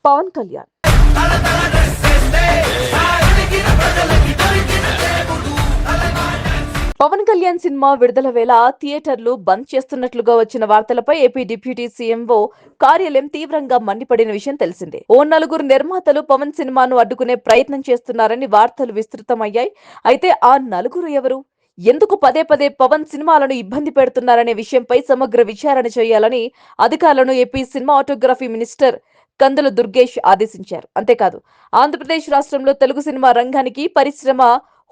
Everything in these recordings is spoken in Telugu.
పవన్ కళ్యాణ్ పవన్ కళ్యాణ్ సినిమా విడుదల వేళ థియేటర్లు బంద్ చేస్తున్నట్లుగా వచ్చిన వార్తలపై ఏపీ డిప్యూటీ సీఎంఓ కార్యాలయం తీవ్రంగా మండిపడిన విషయం తెలిసిందే. ఓ నలుగురు నిర్మాతలు పవన్ సినిమాను అడ్డుకునే ప్రయత్నం చేస్తున్నారని వార్తలు విస్తృతమయ్యాయి. అయితే ఆ నలుగురు ఎవరు, ఎందుకు పదే పదే పవన్ సినిమాలను ఇబ్బంది పెడుతున్నారనే విషయంపై సమగ్ర విచారణ చేయాలని అధికారులను ఏపీ సినిమాటోగ్రఫీ మినిస్టర్ కందుల దుర్గేష్ ఆదేశించారు. అంతేకాదు ఆంధ్రప్రదేశ్ రాష్ట్రంలో తెలుగు సినిమా రంగానికి పరిశ్రమ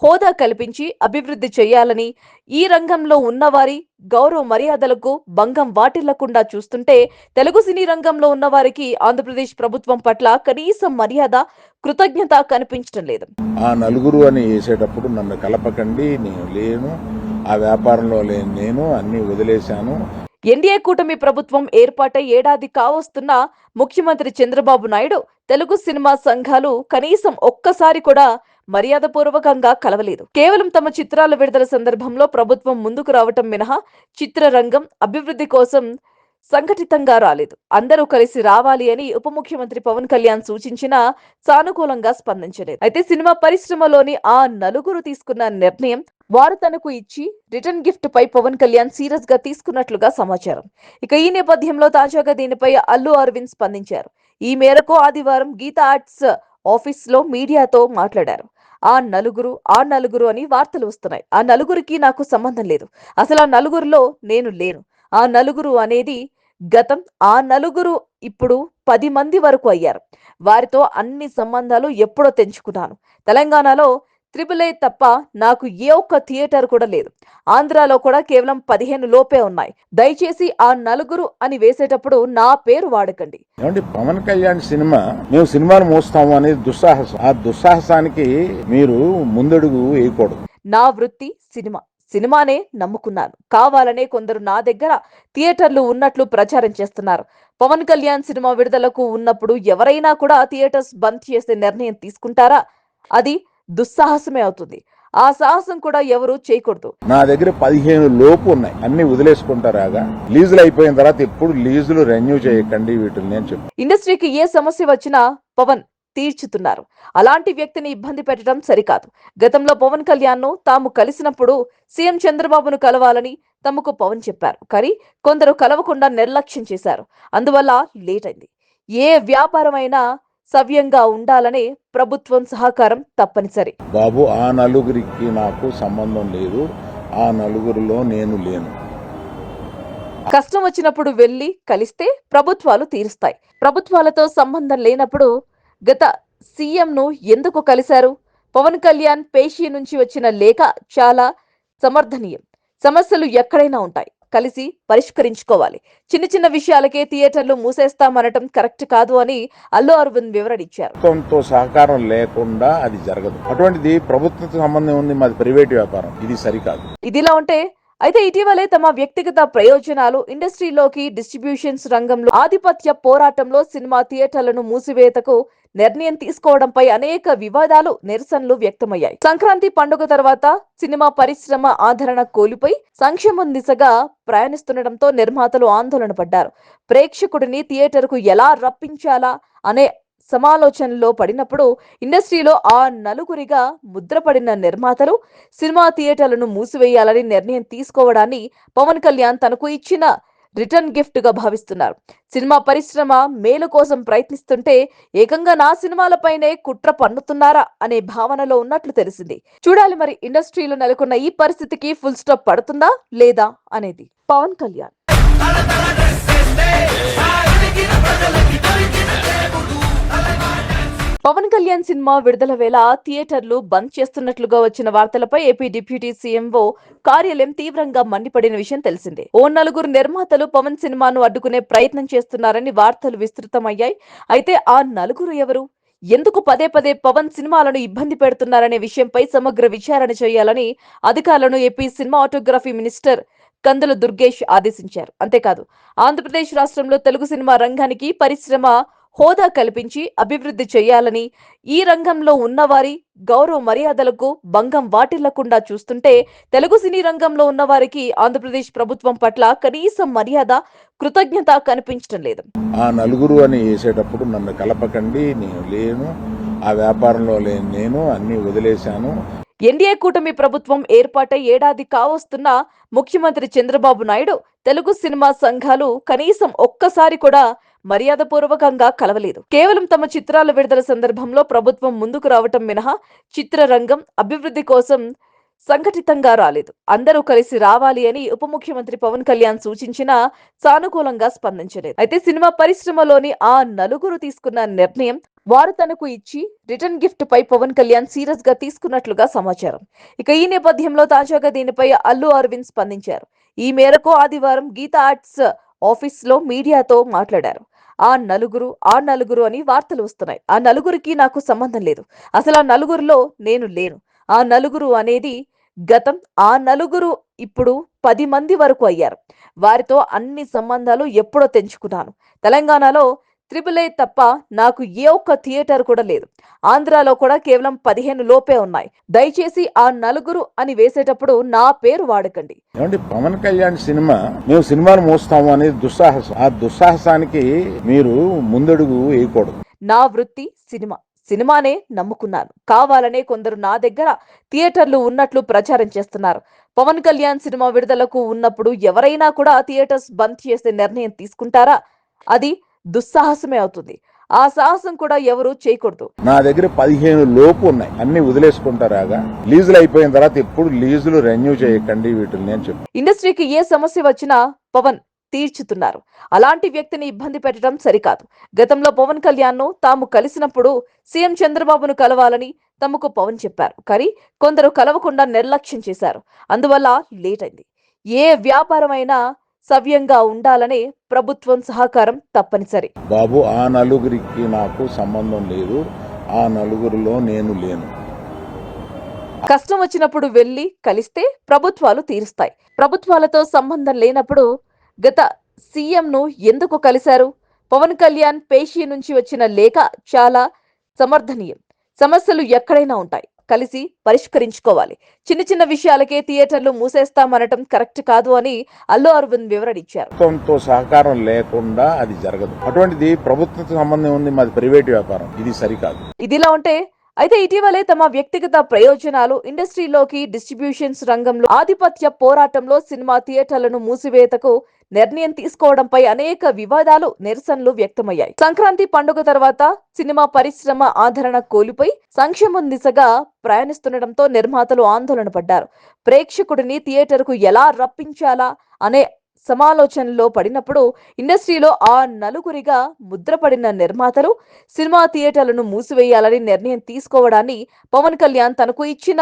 హోదా కల్పించి అభివృద్ధి చేయాలని, ఈ రంగంలో ఉన్నవారి గౌరవ మర్యాదలకు భంగం వాటిల్లకుండా చూస్తుంటే తెలుగు సినీ రంగంలో ఉన్నవారికి ఆంధ్రప్రదేశ్ ప్రభుత్వం పట్ల కనీసం మర్యాద, కృతజ్ఞత కనిపించడం లేదు. ఆ నలుగురు అని వేసేటప్పుడు నన్ను కలపకండి, నేను లేను, ఆ వ్యాపారంలో లేని నేను అన్ని వదిలేశాను. ఎన్డీఏ కూటమి ప్రభుత్వం ఏర్పాటై ఏడాది కావస్తున్న ముఖ్యమంత్రి చంద్రబాబు నాయుడు తెలుగు సినిమా సంఘాలు కనీసం ఒక్కసారి కూడా మర్యాదపూర్వకంగా కలవలేదు. కేవలం తమ చిత్రాల విడుదల సందర్భంలో ప్రభుత్వం ముందుకు రావటం మినహా చిత్రరంగం అభివృద్ధి కోసం సంఘటితంగా రాలేదు. అందరూ కలిసి రావాలి అని ఉప ముఖ్యమంత్రి పవన్ కళ్యాణ్ సూచించినా సానుకూలంగా స్పందించలేదు. అయితే సినిమా పరిశ్రమలోని ఆ నలుగురు తీసుకున్న నిర్ణయం వారు తనకు ఇచ్చి రిటర్న్ గిఫ్ట్ పై పవన్ కళ్యాణ్ సీరియస్ గా తీసుకున్నట్లుగా సమాచారం. ఇక ఈ నేపథ్యంలో తాజాగా దీనిపై అల్లు అరవింద్ స్పందించారు. ఈ మేరకు ఆదివారం గీతా ఆర్ట్స్ ఆఫీస్ లో మీడియాతో మాట్లాడారు. ఆ నలుగురు అని వార్తలు వస్తున్నాయి. ఆ నలుగురికి నాకు సంబంధం లేదు. అసలు ఆ నలుగురిలో నేను లేను. ఆ నలుగురు అనేది గతం. ఆ నలుగురు ఇప్పుడు 10 మంది వరకు అయ్యారు. వారితో అన్ని సంబంధాలు ఎప్పుడో తెంచుకున్నాను. తెలంగాణలో AAA తప్ప నాకు ఏ ఒక్క థియేటర్ కూడా లేదు. ఆంధ్రాలో కూడా కేవలం 15 లోపే ఉన్నాయి. దయచేసి ఆ నలుగురు అని వేసేటప్పుడు నా పేరు వాడకండి. పవన్ కళ్యాణ్ సినిమా మేము సినిమాను మోస్తాము అనేది దుస్సాహసం. ఆ దుస్సాహసానికి మీరు ముందడుగు వేయకూడదు. నా వృత్తి సినిమానే నమ్ముకున్నాను. కావాలనే కొందరు నా దగ్గర థియేటర్లు ఉన్నట్లు ప్రచారం చేస్తున్నారు. పవన్ కళ్యాణ్ సినిమా విడుదలకు ఉన్నప్పుడు ఎవరైనా కూడా థియేటర్స్ బంద్ చేసే నిర్ణయం తీసుకుంటారా? అది దుస్సాహసమే అవుతుంది. ఆ సాహసం కూడా ఎవరు చేయకూడదు. నా దగ్గర 15 లోపు ఉన్నాయి, అన్ని వదిలేసుకుంటారాగా. లీజులు అయిపోయిన తర్వాత ఎప్పుడు లీజులు రెన్యూ చేయకండి వీటిని అని చెప్పి. ఇండస్ట్రీకి ఏ సమస్య వచ్చినా పవన్ తీర్చుతున్నారు. అలాంటి వ్యక్తిని ఇబ్బంది పెట్టడం సరికాదు. గతంలో పవన్ కళ్యాణ్ ను తాము కలిసినప్పుడు సీఎం చంద్రబాబును కలవాలని తమకు పవన్ చెప్పారు. కానీ కొందరు కలవకుండా నిర్లక్ష్యం చేశారు. అందువల్ల లేట్ అయింది. ఏ వ్యాపారమైనా సవ్యంగా ఉండాలనే ప్రభుత్వం సహకారం తప్పనిసరి. బాబు, ఆ నలుగురికి నాకు సంబంధం లేదు. ఆ నలుగురిలో నేను లేను. కష్టం వచ్చినప్పుడు వెళ్లి కలిస్తే ప్రభుత్వాలు తీరుస్తాయి. ప్రభుత్వాలతో సంబంధం లేనప్పుడు గత సీఎం ను ఎందుకు కలిశారు? పవన్ కళ్యాణ్ పేషీ నుంచి వచ్చిన లేఖ చాలా సమర్థనీయం. సమస్యలు ఎక్కడైనా ఉంటాయి, కలిసి పరిష్కరించుకోవాలి. చిన్న చిన్న విషయాలకే థియేటర్లు మూసేస్తామనటం కరెక్ట్ కాదు అని అల్లు అరవింద్ వివరణిచ్చారు. ప్రభుత్వంతో సహకారం లేకుండా అది జరగదు. అటువంటిది ప్రభుత్వంతో సంబంధం ఉంది, మాది ప్రైవేట్ వ్యాపారం. ఇది సరికాదు. ఇదిలా ఉంటే అయితే ఇటీవలే తమ వ్యక్తిగత ప్రయోజనాలు, ఇండస్ట్రీలోకి డిస్ట్రిబ్యూషన్స్ రంగంలో ఆధిపత్య పోరాటంలో సినిమా థియేటర్లను మూసివేతకు నిర్ణయం తీసుకోవడంపై అనేక వివాదాలు, నిరసనలు వ్యక్తమయ్యాయి. సంక్రాంతి పండుగ తర్వాత సినిమా పరిశ్రమ ఆదరణ కోల్పోయి సంక్షేమం దిశగా ప్రయాణిస్తుండటంతో నిర్మాతలు ఆందోళన పడ్డారు. ప్రేక్షకుడిని థియేటర్కు ఎలా రప్పించాలా అనే సమాలోచనలో పడినప్పుడు ఇండస్ట్రీలో ఆ నలుగురిగా ముద్రపడిన నిర్మాతలు సినిమా థియేటర్లను మూసివేయాలని నిర్ణయం తీసుకోవడాన్ని పవన్ కళ్యాణ్ తనకు ఇచ్చిన రిటర్న్ గిఫ్ట్ గా భావిస్తున్నారు. సినిమా పరిశ్రమ మేలు కోసం ప్రయత్నిస్తుంటే ఏకంగా నా సినిమాలపైనే కుట్ర పన్నుతున్నారా అనే భావనలో ఉన్నట్లు తెలిసింది. చూడాలి మరి ఇండస్ట్రీలో నెలకొన్న ఈ పరిస్థితికి ఫుల్ స్టాప్ పడుతుందా లేదా అనేది. పవన్ కళ్యాణ్ పవన్ కళ్యాణ్ సినిమా విడుదల వేళ థియేటర్లు బంద్ చేస్తున్నట్లుగా వచ్చిన వార్తలపై ఏపీ డిప్యూటీ సీఎంఓ కార్యాలయం తీవ్రంగా మండిపడిన విషయం తెలిసిందే. ఓ నలుగురు నిర్మాతలు పవన్ సినిమాను అడ్డుకునే ప్రయత్నం చేస్తున్నారని వార్తలు విస్తృతమయ్యాయి. అయితే ఆ నలుగురు ఎవరు, ఎందుకు పదే పదే పవన్ సినిమాలను ఇబ్బంది పెడుతున్నారనే విషయంపై సమగ్ర విచారణ చేయాలని అధికారులను ఏపీ సినిమాటోగ్రఫీ మినిస్టర్ కందుల దుర్గేష్ ఆదేశించారు. అంతేకాదు ఆంధ్రప్రదేశ్ రాష్ట్రంలో తెలుగు సినిమా రంగానికి పరిశ్రమ హోదా కల్పించి అభివృద్ధి చేయాలని, ఈ రంగంలో ఉన్నవారి గౌరవ మర్యాదలకు భంగం వాటిల్లకుండా చూస్తుంటే తెలుగు సినీ రంగంలో ఉన్నవారికి ఆంధ్రప్రదేశ్ ప్రభుత్వం పట్ల కనీసం మర్యాద, కృతజ్ఞత కనిపించడం లేదు. ఆ నలుగురు అని వేసేటప్పుడు నన్ను కలపకండి, నేను లేను, ఆ వ్యాపారంలో లేని నేను, అన్ని వదిలేశాను. ఎన్డీఏ కూటమి ప్రభుత్వం ఏర్పాటై ఏడాది కావస్తున్న ముఖ్యమంత్రి చంద్రబాబు నాయుడు తెలుగు సినిమా సంఘాలు కనీసం ఒక్కసారి కూడా మర్యాదపూర్వకంగా కలవలేదు. కేవలం తమ చిత్రాల విడుదల సందర్భంలో ప్రభుత్వం ముందుకు రావటం మినహా చిత్రరంగం అభివృద్ధి కోసం సంఘటితంగా రాలేదు. అందరూ కలిసి రావాలి అని ఉప ముఖ్యమంత్రి పవన్ కళ్యాణ్ సూచించినా సానుకూలంగా స్పందించలేదు. అయితే సినిమా పరిశ్రమలోని ఆ నలుగురు తీసుకున్న నిర్ణయం వారు తనకు ఇచ్చి రిటర్న్ గిఫ్ట్ పై పవన్ కళ్యాణ్ సీరియస్ గా తీసుకున్నట్లుగా సమాచారం. ఇక ఈ నేపథ్యంలో తాజాగా దీనిపై అల్లు అరవింద్ స్పందించారు. ఈ మేరకు ఆదివారం గీతా ఆర్ట్స్ ఆఫీస్ లో మీడియాతో మాట్లాడారు. ఆ నలుగురు అని వార్తలు వస్తున్నాయి. ఆ నలుగురికి నాకు సంబంధం లేదు. అసలు ఆ నలుగురిలో నేను లేను. ఆ నలుగురు అనేది గతం. ఆ నలుగురు ఇప్పుడు 10 మంది వరకు అయ్యారు. వారితో అన్ని సంబంధాలు ఎప్పుడో తెంచుకున్నాను. తెలంగాణలో AAA తప్ప నాకు ఏ ఒక్క థియేటర్ కూడా లేదు. ఆంధ్రాలో కూడా కేవలం 15 లోపే ఉన్నాయి. దయచేసి ఆ నలుగురు అని వేసేటప్పుడు నా పేరు వాడకండి. ఏమంటే పవన్ కళ్యాణ్ సినిమా మేము సినిమాలు మోస్తాము అనేది దుస్సాహసం. ఆ దుస్సాహసానికి మీరు ముందడుగు వేయకూడదు. నా వృత్తి సినిమానే నమ్ముకున్నాను. కావాలనే కొందరు నా దగ్గర థియేటర్లు ఉన్నట్లు ప్రచారం చేస్తున్నారు. పవన్ కళ్యాణ్ సినిమా విడుదలకు ఉన్నప్పుడు ఎవరైనా కూడా థియేటర్స్ బంద్ చేసే నిర్ణయం తీసుకుంటారా? అది దుస్సాహసమే అవుతుంది. ఆ సాహసం కూడా ఎవరు చేయకూడదు. నా దగ్గర 15 లోపు ఉన్నాయి, అన్ని వదిలేసుకుంటారాగా. లీజులు అయిపోయిన తర్వాత ఎప్పుడు లీజులు రెన్యూ చేయకండి వీటిని అని చెప్పి. ఇండస్ట్రీకి ఏ సమస్య వచ్చినా పవన్ తీర్చుతున్నారు. అలాంటి వ్యక్తిని ఇబ్బంది పెట్టడం సరికాదు. గతంలో పవన్ కళ్యాణ్ ను తాము కలిసినప్పుడు సీఎం చంద్రబాబును కలవాలని తమకు పవన్ చెప్పారు. కానీ కొందరు కలవకుండా నిర్లక్ష్యం చేశారు. అందువల్ల లేట్ అయింది. ఏ వ్యాపారమైనా సవ్యంగా ఉండాలనే ప్రభుత్వం సహకారం తప్పనిసరి. బాబు, ఆ నలుగురికి నాకు సంబంధం లేదు. ఆ నలుగురిలో నేను లేను. కష్టం వచ్చినప్పుడు వెళ్లి కలిస్తే ప్రభుత్వాలు తీరుస్తాయి. ప్రభుత్వాలతో సంబంధం లేనప్పుడు గత సీఎం ను ఎందుకు కలిశారు? పవన్ కళ్యాణ్ పేషీ నుంచి వచ్చిన లేఖ చాలా సమర్థనీయం. సమస్యలు ఎక్కడైనా ఉంటాయి, కలిసి పరిష్కరించుకోవాలి. చిన్న చిన్న విషయాలకే థియేటర్లు మూసేస్తామనటం కరెక్ట్ కాదు అని అల్లు అరవింద్ వివరణిచ్చారు. ప్రభుత్వంతో సహకారం లేకుండా అది జరగదు. అటువంటిది ప్రభుత్వంతో సంబంధం ఉంది, మాది ప్రైవేట్ వ్యాపారం, ఇది సరికాదు. ఇదిలా ఉంటే అయితే ఇటీవలే తమ వ్యక్తిగత ప్రయోజనాలు ఇండస్ట్రీలోకి డిస్ట్రిబ్యూషన్స్ రంగంలో ఆధిపత్య పోరాటంలో సినిమా థియేటర్లను మూసివేతకు నిర్ణయం తీసుకోవడంపై అనేక వివాదాలు, నిరసనలు వ్యక్తమయ్యాయి. సంక్రాంతి పండుగ తర్వాత సినిమా పరిశ్రమ ఆదరణ కోల్పోయి సంక్షేమం దిశగా ప్రయాణిస్తుండటంతో నిర్మాతలు ఆందోళన పడ్డారు. ప్రేక్షకుడిని థియేటర్కు ఎలా రప్పించాలా అనే సమాలోచనలో పడినప్పుడు ఇండస్ట్రీలో ఆ నలుగురిగా ముద్రపడిన నిర్మాతలు సినిమా థియేటర్లను మూసివేయాలని నిర్ణయం తీసుకోవడాన్ని పవన్ కళ్యాణ్ తనకు ఇచ్చిన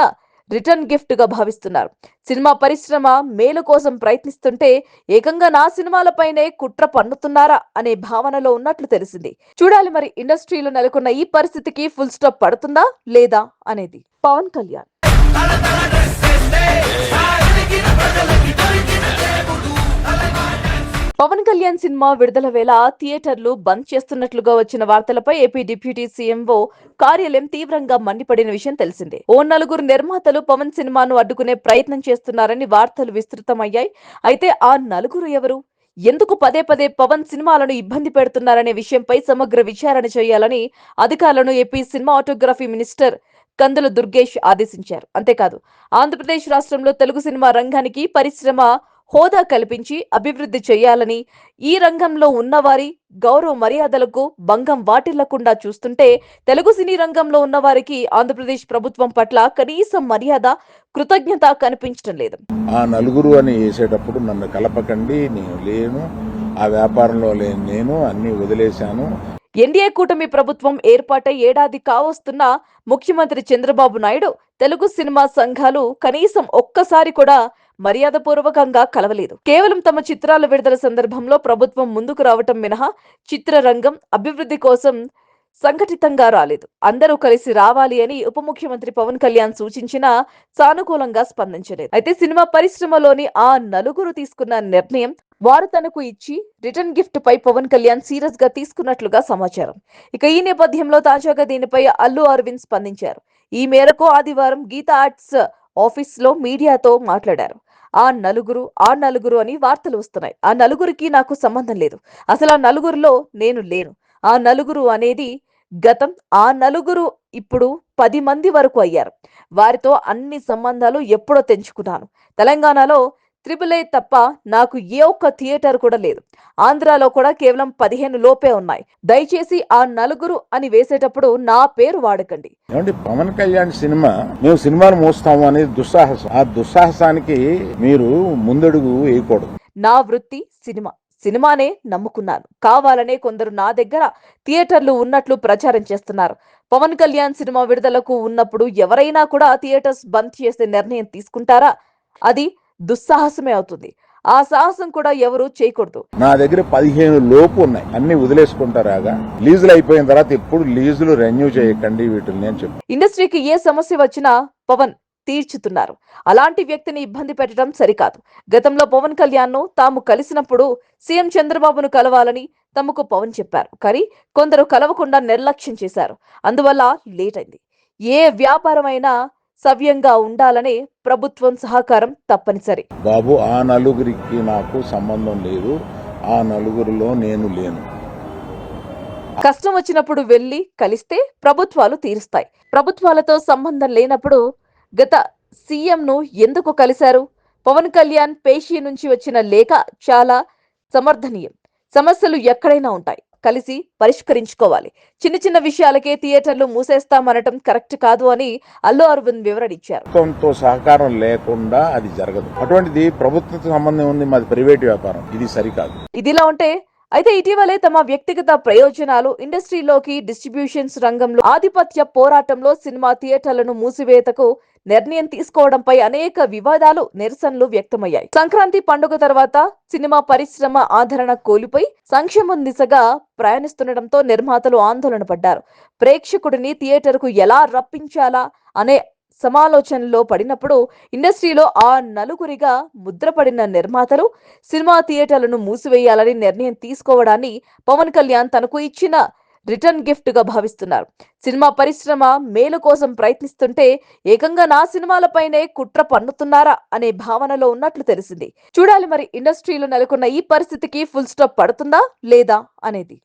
రిటర్న్ గిఫ్ట్ గా భావిస్తున్నారు. సినిమా పరిశ్రమ మేలు కోసం ప్రయత్నిస్తుంటే ఏకంగా నా సినిమాలపైనే కుట్ర పన్నుతున్నారా అనే భావనలో ఉన్నట్లు తెలిసింది. చూడాలి మరి ఇండస్ట్రీలో నెలకొన్న ఈ పరిస్థితికి ఫుల్ స్టాప్ పడుతుందా లేదా అనేది. పవన్ కళ్యాణ్ పవన్ కళ్యాణ్ సినిమా విడుదల వేళ థియేటర్లు బంద్ చేస్తున్నట్లుగా వచ్చిన వార్తలపై ఏపీ డిప్యూటీ సీఎంఓ కార్యాలయం తీవ్రంగా మండిపడిన విషయం తెలిసిందే. ఓ నలుగురు నిర్మాతలు పవన్ సినిమాను అడ్డుకునే ప్రయత్నం చేస్తున్నారని వార్తలు విస్తృతమయ్యాయి. అయితే ఆ నలుగురు ఎవరు? ఎందుకు పదే పదే పవన్ సినిమాలను ఇబ్బంది పెడుతున్నారనే విషయంపై సమగ్ర విచారణ చేయాలని అధికారులను ఏపీ సినిమాటోగ్రఫీ మినిస్టర్ కందుల దుర్గేష్ ఆదేశించారు. అంతేకాదు ఆంధ్రప్రదేశ్ రాష్ట్రంలో తెలుగు సినిమా రంగానికి పరిశ్రమ హోదా కల్పించి అభివృద్ధి చేయాలని, ఈ రంగంలో ఉన్నవారి గౌరవ మర్యాదలకు భంగం వాటిల్లకుండా చూస్తుంటే తెలుగు సినీ రంగంలో ఉన్నవారికి ఆంధ్రప్రదేశ్ ప్రభుత్వం పట్ల కనీసం మర్యాద, కృతజ్ఞత కనిపించడం లేదు. ఆ నలుగురు అని వేసేటప్పుడు నన్ను కలపకండి, నేను లేను, ఆ వ్యాపారంలో లేని నేను, అన్ని వదిలేశాను. ఎన్డీఏ కూటమి ప్రభుత్వం ఏర్పాటై ఏడాది కావస్తున్న ముఖ్యమంత్రి చంద్రబాబు నాయుడు తెలుగు సినిమా సంఘాలు కనీసం ఒక్కసారి కూడా మర్యాదపూర్వకంగా కలవలేదు. కేవలం తమ చిత్రాల విడుదల సందర్భంలో ప్రభుత్వం ముందుకు రావటం మినహా చిత్రరంగం అభివృద్ధి కోసం సంఘటితంగా రాలేదు. అందరూ కలిసి రావాలి అని ఉప ముఖ్యమంత్రి పవన్ కళ్యాణ్ సూచించినా సానుకూలంగా స్పందించలేదు. అయితే సినిమా పరిశ్రమలోని ఆ నలుగురు తీసుకున్న నిర్ణయం వారు తనకు ఇచ్చి రిటర్న్ గిఫ్ట్ పై పవన్ కళ్యాణ్ సీరియస్ గా తీసుకున్నట్లుగా సమాచారం. ఇక ఈ నేపథ్యంలో తాజాగా దీనిపై అల్లు అరవింద్ స్పందించారు. ఈ మేరకు ఆదివారం గీతా ఆర్ట్స్ ఆఫీస్ లో మీడియాతో మాట్లాడారు. ఆ నలుగురు అని వార్తలు వస్తున్నాయి. ఆ నలుగురికి నాకు సంబంధం లేదు. అసలు ఆ నలుగురిలో నేను లేను. ఆ నలుగురు అనేది గతం. ఆ నలుగురు ఇప్పుడు 10 మంది వరకు అయ్యారు. వారితో అన్ని సంబంధాలు ఎప్పుడో తెంచుకున్నాను. తెలంగాణలో త్రిబుల్ ఏ తప్ప నాకు ఏ ఒక్క థియేటర్ కూడా లేదు. ఆంధ్రాలో కూడా కేవలం 15 లోపే ఉన్నాయి. దయచేసి ఆ నలుగురు అని వేసేటప్పుడు నా పేరు వాడకండి. ఏమంటే పవన్ కళ్యాణ్ సినిమా మేము సినిమాను మోస్తాము అనేది దుస్సాహసం. ఆ దుస్సాహసానికి మీరు ముందడుగు వేయకూడదు. నా వృత్తి సినిమా. సినిమానే నమ్ముకున్నాను. కావాలనే కొందరు నా దగ్గర థియేటర్లు ఉన్నట్లు ప్రచారం చేస్తున్నారు. పవన్ కళ్యాణ్ సినిమా విడుదలకు ఉన్నప్పుడు ఎవరైనా కూడా థియేటర్స్ బంద్ చేసే నిర్ణయం తీసుకుంటారా? అది దుస్సాహసమే అవుతుంది. ఆ సాహసం కూడా ఎవరు చేయకూడదు. నా దగ్గర 15 లోపు ఉన్నాయి. అన్ని వదిలేసుకుంటారాగా. లీజులు అయిపోయిన తర్వాత ఎప్పుడు లీజులు రెన్యూ చేయకండి వీటిని అని చెప్పి. ఇండస్ట్రీకి ఏ సమస్య వచ్చినా పవన్ తీర్చుతున్నారు. అలాంటి వ్యక్తిని ఇబ్బంది పెట్టడం సరికాదు. గతంలో పవన్ కళ్యాణ్ ను తాము కలిసినప్పుడు సీఎం చంద్రబాబును కలవాలని తమకు పవన్ చెప్పారు. కానీ కొందరు కలవకుండా నిర్లక్ష్యం చేశారు. అందువల్ల లేట్ అయింది. ఏ వ్యాపారమైనా సవ్యంగా ఉండాలనే ప్రభుత్వం సహకారం తప్పనిసరి. బాబు ఆ నలుగురికి నాకు సంబంధం లేదు. ఆ నలుగురిలో నేను లేను. కష్టం వచ్చినప్పుడు వెళ్లి కలిస్తే ప్రభుత్వాలు తీరుస్తాయి. ప్రభుత్వాలతో సంబంధం లేనప్పుడు గత సీఎం ను ఎందుకు కలిశారు? పవన్ కళ్యాణ్ పేషీ నుంచి వచ్చిన లేఖ చాలా సమర్థనీయం. సమస్యలు ఎక్కడైనా ఉంటాయి. కలిసి పరిష్కరించుకోవాలి. చిన్న చిన్న విషయాలకే థియేటర్లు మూసేస్తామనటం కరెక్ట్ కాదు అని అల్లు అరవింద్ వివరణిచ్చారు. ప్రభుత్వంతో సహకారం లేకుండా అది జరగదు. అటువంటిది ప్రభుత్వంతో సంబంధం ఉంది, మాది ప్రైవేట్ వ్యాపారం. ఇది సరికాదు. ఇదిలా ఉంటే అయితే ఇటీవలే తమ వ్యక్తిగత ప్రయోజనాలు ఇండస్ట్రీలోకి డిస్ట్రిబ్యూషన్స్ రంగంలో ఆధిపత్య పోరాటంలో సినిమా థియేటర్లను మూసివేతకు నిర్ణయం తీసుకోవడంపై అనేక వివాదాలు, నిరసనలు వ్యక్తమయ్యాయి. సంక్రాంతి పండుగ తర్వాత సినిమా పరిశ్రమ ఆదరణ కోల్పోయి సంక్షేమం దిశగా ప్రయాణిస్తుండటంతో నిర్మాతలు ఆందోళన పడ్డారు. ప్రేక్షకుడిని థియేటర్కు ఎలా రప్పించాలా అనే సమాలోచనలో పడినప్పుడు ఇండస్ట్రీలో ఆ నలుగురిగా ముద్రపడిన నిర్మాతలు సినిమా థియేటర్లను మూసివేయాలని నిర్ణయం తీసుకోవడాన్ని పవన్ కళ్యాణ్ తనకు ఇచ్చిన రిటర్న్ గిఫ్ట్ గా భావిస్తున్నారు. సినిమా పరిశ్రమ మేలు కోసం ప్రయత్నిస్తుంటే ఏకంగా నా సినిమాలపైనే కుట్ర పన్నుతున్నారా అనే భావనలో ఉన్నట్లు తెలిసింది. చూడాలి మరి ఇండస్ట్రీలో నెలకొన్న ఈ పరిస్థితికి ఫుల్ స్టాప్ పడుతుందా లేదా అనేది.